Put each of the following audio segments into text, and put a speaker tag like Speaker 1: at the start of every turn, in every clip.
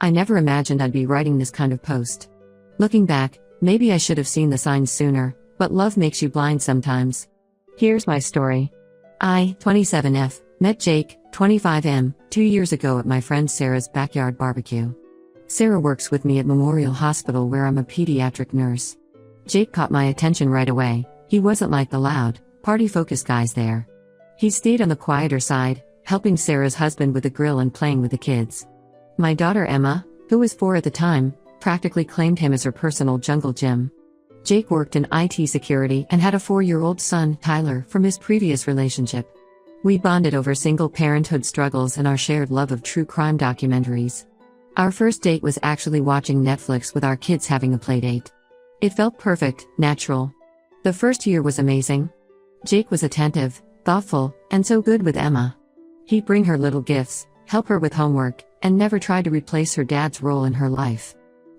Speaker 1: I never imagined I'd be writing this kind of post. Looking back, maybe I should have seen the signs sooner, but love makes you blind sometimes. Here's my story. I, 27F, met Jake, 25M, 2 years ago at my friend Sarah's backyard barbecue. Sarah works with me at Memorial Hospital where I'm a pediatric nurse. Jake caught my attention right away. He wasn't like the loud, party-focused guys there. He stayed on the quieter side, helping Sarah's husband with the grill and playing with the kids. My daughter Emma, who was 4 at the time, practically claimed him as her personal jungle gym. Jake worked in IT security and had a 4-year-old son, Tyler, from his previous relationship. We bonded over single parenthood struggles and our shared love of true crime documentaries. Our first date was actually watching Netflix with our kids having a playdate. It felt perfect, natural. The first year was amazing. Jake was attentive, thoughtful, and so good with Emma. He'd bring her little gifts, help her with homework, and never tried to replace her dad's role in her life.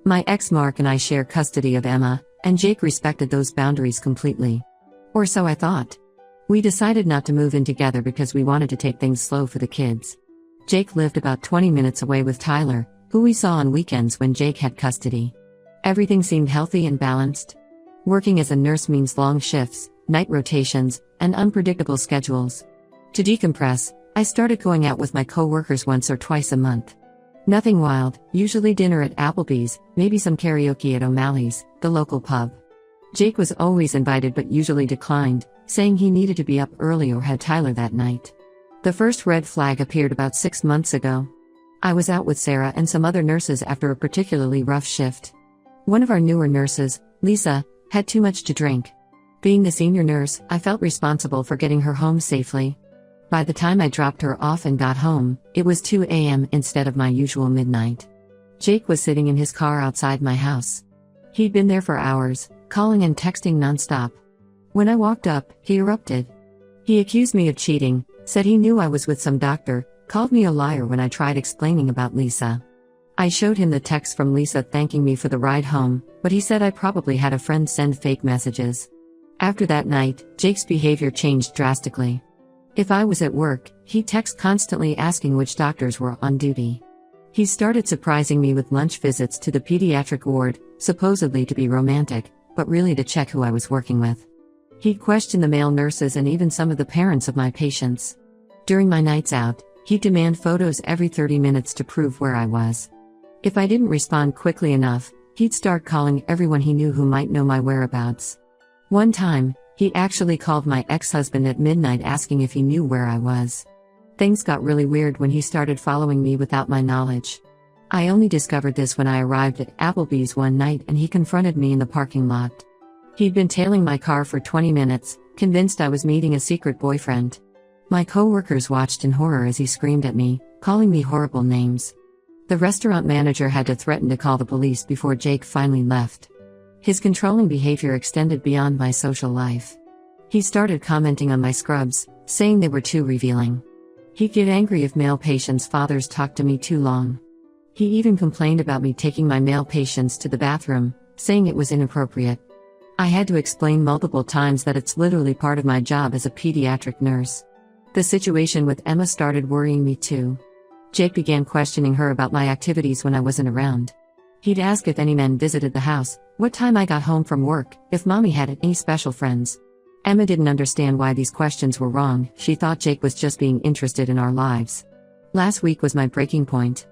Speaker 1: My ex Mark and I share custody of Emma, and Jake respected those boundaries completely. Or so I thought. We decided not to move in together because we wanted to take things slow for the kids. Jake lived about 20 minutes away with Tyler, who we saw on weekends when Jake had custody. Everything seemed healthy and balanced. Working as a nurse means long shifts, night rotations, and unpredictable schedules. To decompress, I started going out with my co-workers once or twice a month. Nothing wild, usually dinner at Applebee's, maybe some karaoke at O'Malley's, the local pub. Jake was always invited but usually declined, saying he needed to be up early or had Tyler that night. The first red flag appeared about 6 months ago. I was out with Sarah and some other nurses after a particularly rough shift. One of our newer nurses, Lisa, had too much to drink. Being the senior nurse, I felt responsible for getting her home safely. By the time I dropped her off and got home, it was 2 a.m. instead of my usual midnight. Jake was sitting in his car outside my house. He'd been there for hours, calling and texting nonstop. When I walked up, he erupted. He accused me of cheating, said he knew I was with some doctor, called me a liar when I tried explaining about Lisa. I showed him the text from Lisa thanking me for the ride home, but he said I probably had a friend send fake messages. After that night, Jake's behavior changed drastically. If I was at work, he'd text constantly asking which doctors were on duty. He started surprising me with lunch visits to the pediatric ward, supposedly to be romantic, but really to check who I was working with. He'd question the male nurses and even some of the parents of my patients. During my nights out, he'd demand photos every 30 minutes to prove where I was. If I didn't respond quickly enough, he'd start calling everyone he knew who might know my whereabouts. One time, he actually called my ex-husband at midnight asking if he knew where I was. Things got really weird when he started following me without my knowledge. I only discovered this when I arrived at Applebee's one night and he confronted me in the parking lot. He'd been tailing my car for 20 minutes, convinced I was meeting a secret boyfriend. My co-workers watched in horror as he screamed at me, calling me horrible names. The restaurant manager had to threaten to call the police before Jake finally left. His controlling behavior extended beyond my social life. He started commenting on my scrubs, saying they were too revealing. He'd get angry if male patients' fathers talked to me too long. He even complained about me taking my male patients to the bathroom, saying it was inappropriate. I had to explain multiple times that it's literally part of my job as a pediatric nurse. The situation with Emma started worrying me too. Jake began questioning her about my activities when I wasn't around. He'd ask if any men visited the house, what time I got home from work, if mommy had any special friends. Emma didn't understand why these questions were wrong. She thought Jake was just being interested in our lives. Last week was my breaking point.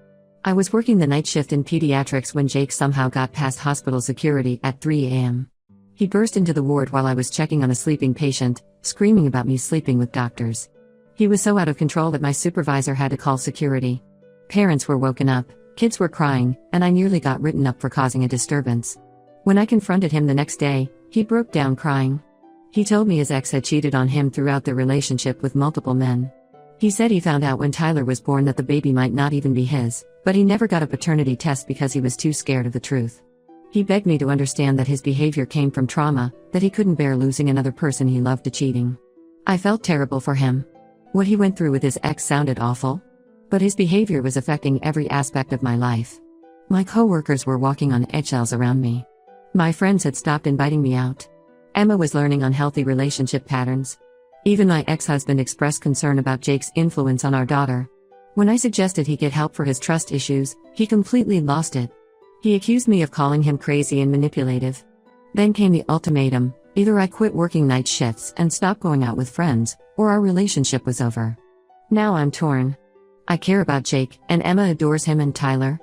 Speaker 1: I was working the night shift in pediatrics when Jake somehow got past hospital security at 3 a.m. He burst into the ward while I was checking on a sleeping patient, screaming about me sleeping with doctors. He was so out of control that my supervisor had to call security. Parents were woken up, kids were crying, and I nearly got written up for causing a disturbance. When I confronted him the next day, he broke down crying. He told me his ex had cheated on him throughout their relationship with multiple men. He said he found out when Tyler was born that the baby might not even be his, but he never got a paternity test because he was too scared of the truth. He begged me to understand that his behavior came from trauma, that he couldn't bear losing another person he loved to cheating. I felt terrible for him. What he went through with his ex sounded awful. But his behavior was affecting every aspect of my life. My coworkers were walking on eggshells around me. My friends had stopped inviting me out. Emma was learning unhealthy relationship patterns. Even my ex-husband expressed concern about Jake's influence on our daughter. When I suggested he get help for his trust issues, he completely lost it. He accused me of calling him crazy and manipulative. Then came the ultimatum: either I quit working night shifts and stop going out with friends, or our relationship was over. Now I'm torn. I care about Jake, and Emma adores him and Tyler.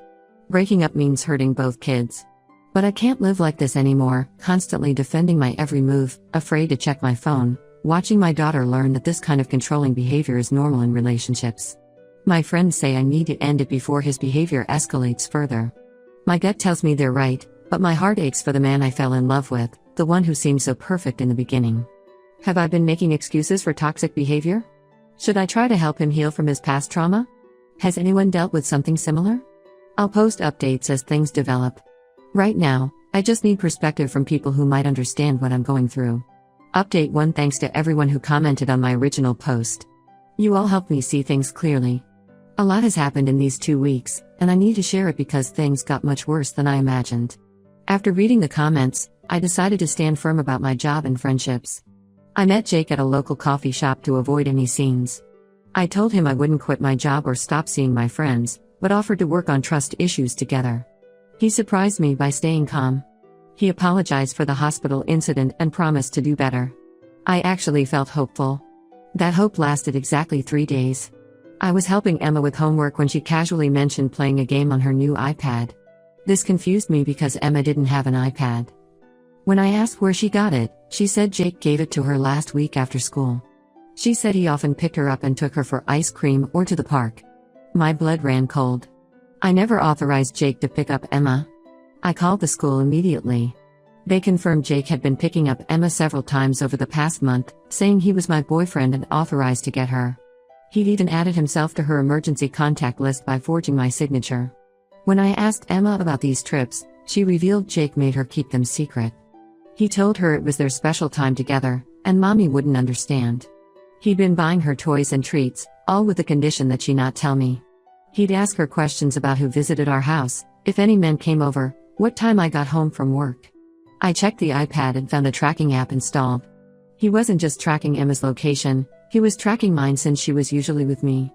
Speaker 1: Breaking up means hurting both kids. But I can't live like this anymore, constantly defending my every move, afraid to check my phone, watching my daughter learn that this kind of controlling behavior is normal in relationships. My friends say I need to end it before his behavior escalates further. My gut tells me they're right, but my heart aches for the man I fell in love with, the one who seemed so perfect in the beginning. Have I been making excuses for toxic behavior? Should I try to help him heal from his past trauma? Has anyone dealt with something similar? I'll post updates as things develop. Right now, I just need perspective from people who might understand what I'm going through. Update 1: Thanks to everyone who commented on my original post. You all helped me see things clearly. A lot has happened in these 2 weeks, and I need to share it because things got much worse than I imagined. After reading the comments, I decided to stand firm about my job and friendships. I met Jake at a local coffee shop to avoid any scenes. I told him I wouldn't quit my job or stop seeing my friends, but offered to work on trust issues together. He surprised me by staying calm. He apologized for the hospital incident and promised to do better. I actually felt hopeful. That hope lasted exactly 3 days. I was helping Emma with homework when she casually mentioned playing a game on her new iPad. This confused me because Emma didn't have an iPad. When I asked where she got it, she said Jake gave it to her last week after school. She said he often picked her up and took her for ice cream or to the park. My blood ran cold. I never authorized Jake to pick up Emma. I called the school immediately. They confirmed Jake had been picking up Emma several times over the past month, saying he was my boyfriend and authorized to get her. He'd even added himself to her emergency contact list by forging my signature. When I asked Emma about these trips, she revealed Jake made her keep them secret. He told her it was their special time together, and mommy wouldn't understand. He'd been buying her toys and treats, all with the condition that she not tell me. He'd ask her questions about who visited our house, if any men came over, what time I got home from work. I checked the iPad and found the tracking app installed. He wasn't just tracking Emma's location, he was tracking mine since she was usually with me.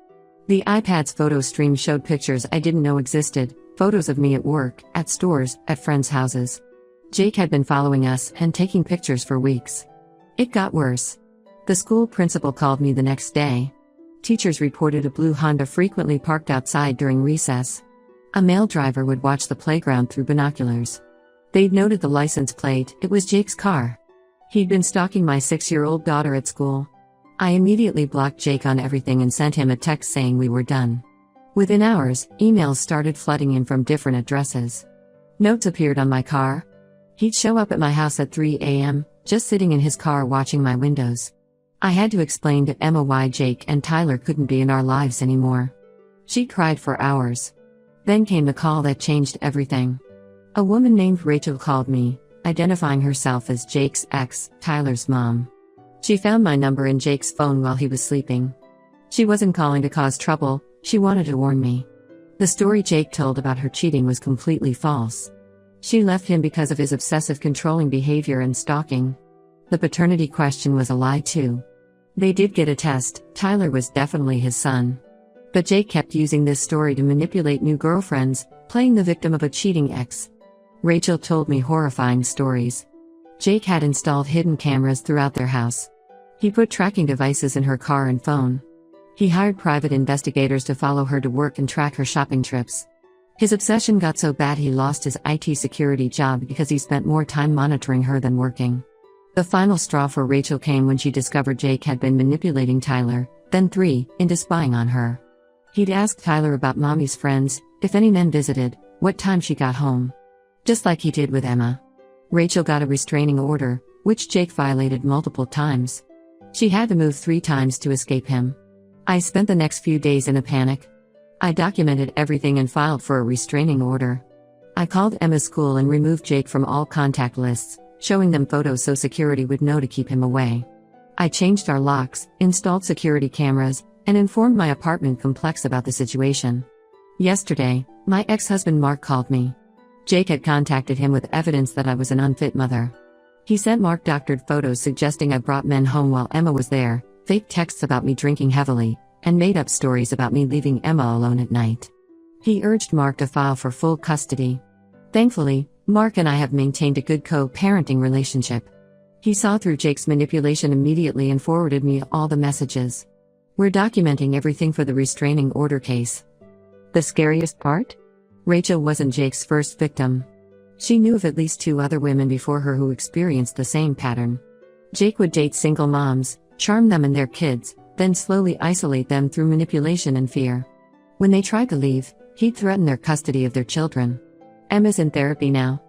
Speaker 1: The iPad's photo stream showed pictures I didn't know existed, photos of me at work, at stores, at friends' houses. Jake had been following us and taking pictures for weeks. It got worse. The school principal called me the next day. Teachers reported a blue Honda frequently parked outside during recess. A male driver would watch the playground through binoculars. They'd noted the license plate, it was Jake's car. He'd been stalking my 6-year-old daughter at school. I immediately blocked Jake on everything and sent him a text saying we were done. Within hours, emails started flooding in from different addresses. Notes appeared on my car. He'd show up at my house at 3 a.m., just sitting in his car watching my windows. I had to explain to Emma why Jake and Tyler couldn't be in our lives anymore. She cried for hours. Then came the call that changed everything. A woman named Rachel called me, identifying herself as Jake's ex, Tyler's mom. She found my number in Jake's phone while he was sleeping. She wasn't calling to cause trouble, she wanted to warn me. The story Jake told about her cheating was completely false. She left him because of his obsessive controlling behavior and stalking. The paternity question was a lie too. They did get a test, Tyler was definitely his son. But Jake kept using this story to manipulate new girlfriends, playing the victim of a cheating ex. Rachel told me horrifying stories. Jake had installed hidden cameras throughout their house. He put tracking devices in her car and phone. He hired private investigators to follow her to work and track her shopping trips. His obsession got so bad he lost his IT security job because he spent more time monitoring her than working. The final straw for Rachel came when she discovered Jake had been manipulating Tyler, then 3, into spying on her. He'd ask Tyler about mommy's friends, if any men visited, what time she got home. Just like he did with Emma. Rachel got a restraining order, which Jake violated multiple times. She had to move 3 times to escape him. I spent the next few days in a panic. I documented everything and filed for a restraining order. I called Emma's school and removed Jake from all contact lists, showing them photos so security would know to keep him away. I changed our locks, installed security cameras, and informed my apartment complex about the situation. Yesterday, my ex-husband Mark called me. Jake had contacted him with evidence that I was an unfit mother. He sent Mark doctored photos suggesting I brought men home while Emma was there, fake texts about me drinking heavily, and made up stories about me leaving Emma alone at night. He urged Mark to file for full custody. Thankfully, Mark and I have maintained a good co-parenting relationship. He saw through Jake's manipulation immediately and forwarded me all the messages. We're documenting everything for the restraining order case. The scariest part? Rachel wasn't Jake's first victim. She knew of at least 2 other women before her who experienced the same pattern. Jake would date single moms, charm them and their kids, then slowly isolate them through manipulation and fear. When they tried to leave, he'd threaten their custody of their children. Emma's in therapy now.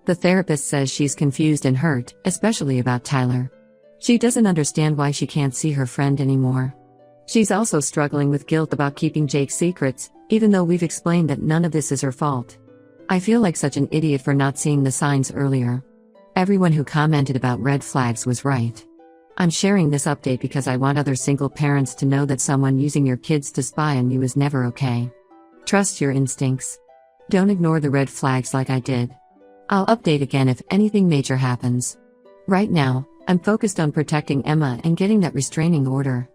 Speaker 1: The therapist says she's confused and hurt, especially about Tyler. She doesn't understand why she can't see her friend anymore. She's also struggling with guilt about keeping Jake's secrets, even though we've explained that none of this is her fault. I feel like such an idiot for not seeing the signs earlier. Everyone who commented about red flags was right. I'm sharing this update because I want other single parents to know that someone using your kids to spy on you is never okay. Trust your instincts. Don't ignore the red flags like I did. I'll update again if anything major happens. Right now, I'm focused on protecting Emma and getting that restraining order.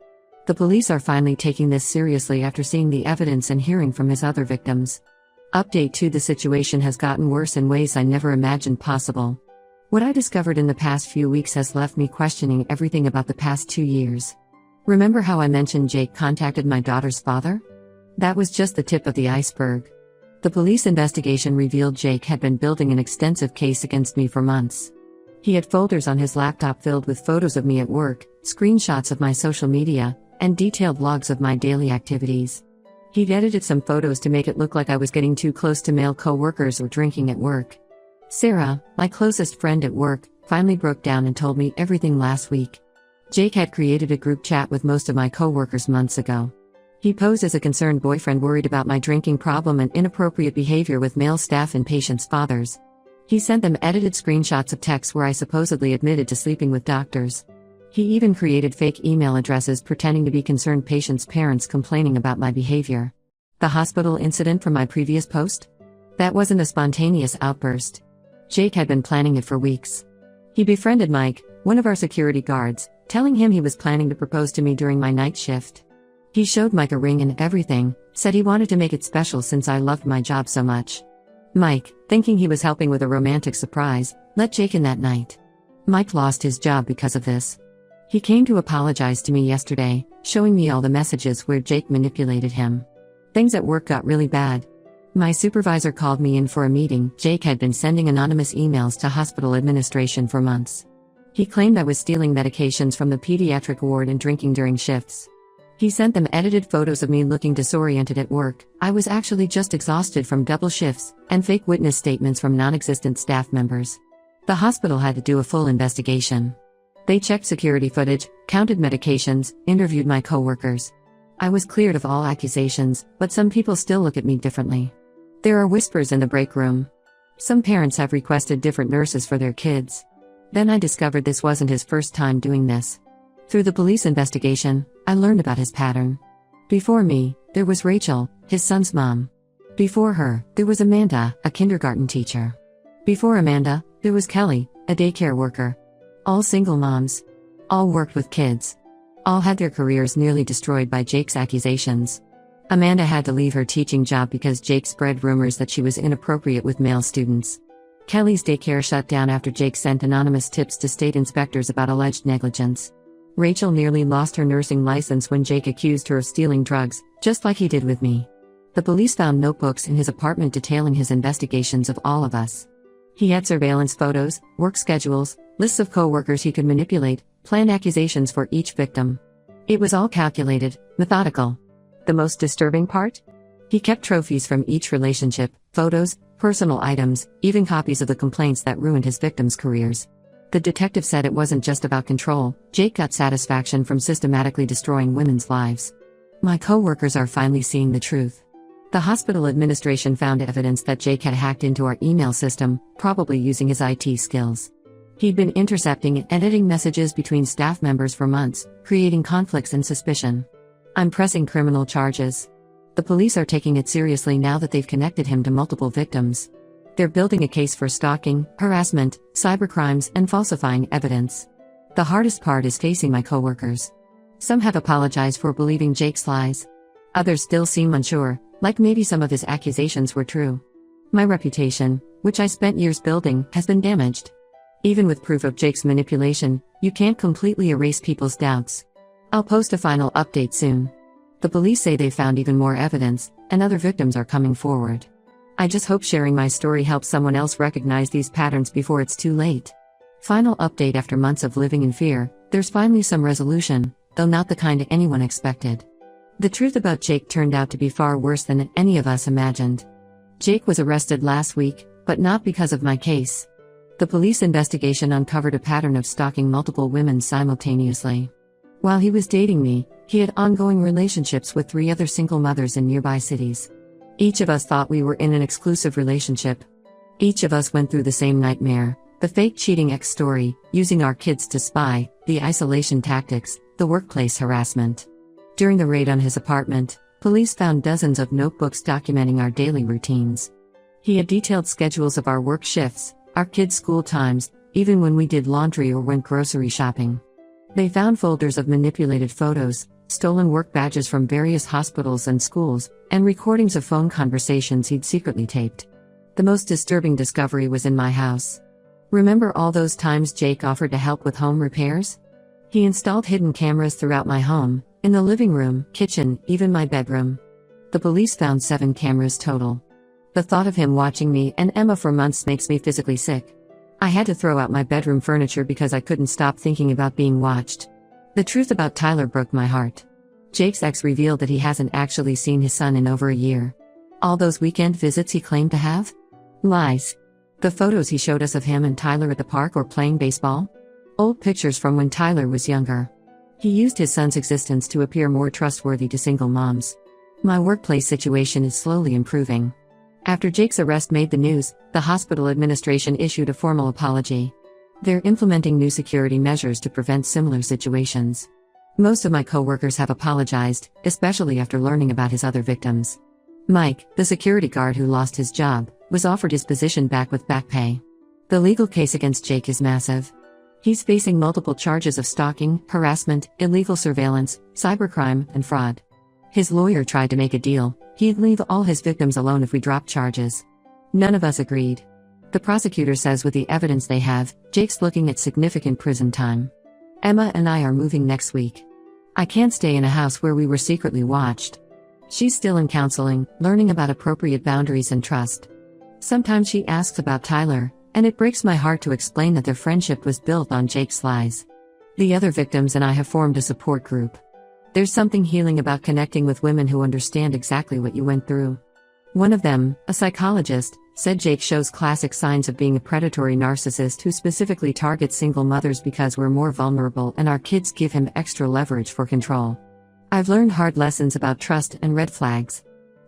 Speaker 1: The police are finally taking this seriously after seeing the evidence and hearing from his other victims. Update 2: The situation has gotten worse in ways I never imagined possible. What I discovered in the past few weeks has left me questioning everything about the past 2 years. Remember how I mentioned Jake contacted my daughter's father? That was just the tip of the iceberg. The police investigation revealed Jake had been building an extensive case against me for months. He had folders on his laptop filled with photos of me at work, screenshots of my social media, and detailed logs of my daily activities. He'd edited some photos to make it look like I was getting too close to male co-workers or drinking at work. Sarah, my closest friend at work, finally broke down and told me everything last week. Jake had created a group chat with most of my co-workers months ago. He posed as a concerned boyfriend worried about my drinking problem and inappropriate behavior with male staff and patients' fathers. He sent them edited screenshots of texts where I supposedly admitted to sleeping with doctors. He even created fake email addresses pretending to be concerned patients' parents complaining about my behavior. The hospital incident from my previous post? That wasn't a spontaneous outburst. Jake had been planning it for weeks. He befriended Mike, one of our security guards, telling him he was planning to propose to me during my night shift. He showed Mike a ring and everything, said he wanted to make it special since I loved my job so much. Mike, thinking he was helping with a romantic surprise, let Jake in that night. Mike lost his job because of this. He came to apologize to me yesterday, showing me all the messages where Jake manipulated him. Things at work got really bad. My supervisor called me in for a meeting. Jake had been sending anonymous emails to hospital administration for months. He claimed I was stealing medications from the pediatric ward and drinking during shifts. He sent them edited photos of me looking disoriented at work. I was actually just exhausted from double shifts, and fake witness statements from non-existent staff members. The hospital had to do a full investigation. They checked security footage, counted medications, interviewed my coworkers. I was cleared of all accusations, but some people still look at me differently. There are whispers in the break room. Some parents have requested different nurses for their kids. Then I discovered this wasn't his first time doing this. Through the police investigation, I learned about his pattern. Before me, there was Rachel, his son's mom. Before her, there was Amanda, a kindergarten teacher. Before Amanda, there was Kelly, a daycare worker. All single moms. All worked with kids. All had their careers nearly destroyed by Jake's accusations. Amanda had to leave her teaching job because Jake spread rumors that she was inappropriate with male students. Kelly's daycare shut down after Jake sent anonymous tips to state inspectors about alleged negligence. Rachel nearly lost her nursing license when Jake accused her of stealing drugs, just like he did with me. The police found notebooks in his apartment detailing his investigations of all of us. He had surveillance photos, work schedules, lists of co-workers he could manipulate, planned accusations for each victim. It was all calculated, methodical. The most disturbing part? He kept trophies from each relationship, photos, personal items, even copies of the complaints that ruined his victims' careers. The detective said it wasn't just about control. Jake got satisfaction from systematically destroying women's lives. My co-workers are finally seeing the truth. The hospital administration found evidence that Jake had hacked into our email system, probably using his IT skills. He'd been intercepting and editing messages between staff members for months, creating conflicts and suspicion. I'm pressing criminal charges. The police are taking it seriously now that they've connected him to multiple victims. They're building a case for stalking, harassment, cybercrimes, and falsifying evidence. The hardest part is facing my coworkers. Some have apologized for believing Jake's lies. Others still seem unsure, like maybe some of his accusations were true. My reputation, which I spent years building, has been damaged. Even with proof of Jake's manipulation, you can't completely erase people's doubts. I'll post a final update soon. The police say they found even more evidence, and other victims are coming forward. I just hope sharing my story helps someone else recognize these patterns before it's too late. Final update: after months of living in fear, there's finally some resolution, though not the kind anyone expected. The truth about Jake turned out to be far worse than any of us imagined. Jake was arrested last week, but not because of my case. The police investigation uncovered a pattern of stalking multiple women simultaneously. While he was dating me, he had ongoing relationships with 3 other single mothers in nearby cities. Each of us thought we were in an exclusive relationship. Each of us went through the same nightmare: the fake cheating ex story, using our kids to spy, the isolation tactics, the workplace harassment. During the raid on his apartment, police found dozens of notebooks documenting our daily routines. He had detailed schedules of our work shifts, our kids' school times, even when we did laundry or went grocery shopping. They found folders of manipulated photos, stolen work badges from various hospitals and schools, and recordings of phone conversations he'd secretly taped. The most disturbing discovery was in my house. Remember all those times Jake offered to help with home repairs? He installed hidden cameras throughout my home, in the living room, kitchen, even my bedroom. The police found 7 cameras total. The thought of him watching me and Emma for months makes me physically sick. I had to throw out my bedroom furniture because I couldn't stop thinking about being watched. The truth about Tyler broke my heart. Jake's ex revealed that he hasn't actually seen his son in over a year. All those weekend visits he claimed to have? Lies. The photos he showed us of him and Tyler at the park or playing baseball? Old pictures from when Tyler was younger. He used his son's existence to appear more trustworthy to single moms. My workplace situation is slowly improving. After Jake's arrest made the news, the hospital administration issued a formal apology. They're implementing new security measures to prevent similar situations. Most of my coworkers have apologized, especially after learning about his other victims. Mike, the security guard who lost his job, was offered his position back with back pay. The legal case against Jake is massive. He's facing multiple charges of stalking, harassment, illegal surveillance, cybercrime, and fraud. His lawyer tried to make a deal: he'd leave all his victims alone if we dropped charges. None of us agreed. The prosecutor says with the evidence they have, Jake's looking at significant prison time. Emma and I are moving next week. I can't stay in a house where we were secretly watched. She's still in counseling, learning about appropriate boundaries and trust. Sometimes she asks about Tyler, and it breaks my heart to explain that their friendship was built on Jake's lies. The other victims and I have formed a support group. There's something healing about connecting with women who understand exactly what you went through. One of them, a psychologist, said Jake shows classic signs of being a predatory narcissist who specifically targets single mothers because we're more vulnerable and our kids give him extra leverage for control. I've learned hard lessons about trust and red flags.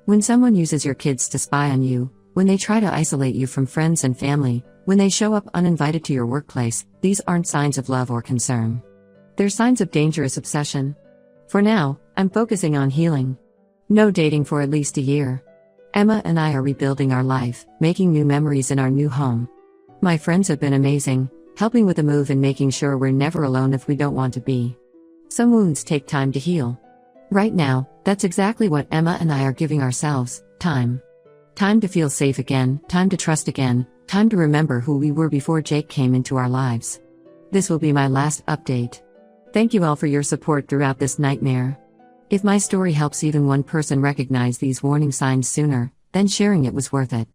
Speaker 1: When someone uses your kids to spy on you, when they try to isolate you from friends and family, when they show up uninvited to your workplace, these aren't signs of love or concern. They're signs of dangerous obsession. For now, I'm focusing on healing. No dating for at least a year. Emma and I are rebuilding our life, making new memories in our new home. My friends have been amazing, helping with the move and making sure we're never alone if we don't want to be. Some wounds take time to heal. Right now, that's exactly what Emma and I are giving ourselves: time. Time to feel safe again, time to trust again, time to remember who we were before Jake came into our lives. This will be my last update. Thank you all for your support throughout this nightmare. If my story helps even one person recognize these warning signs sooner, then sharing it was worth it.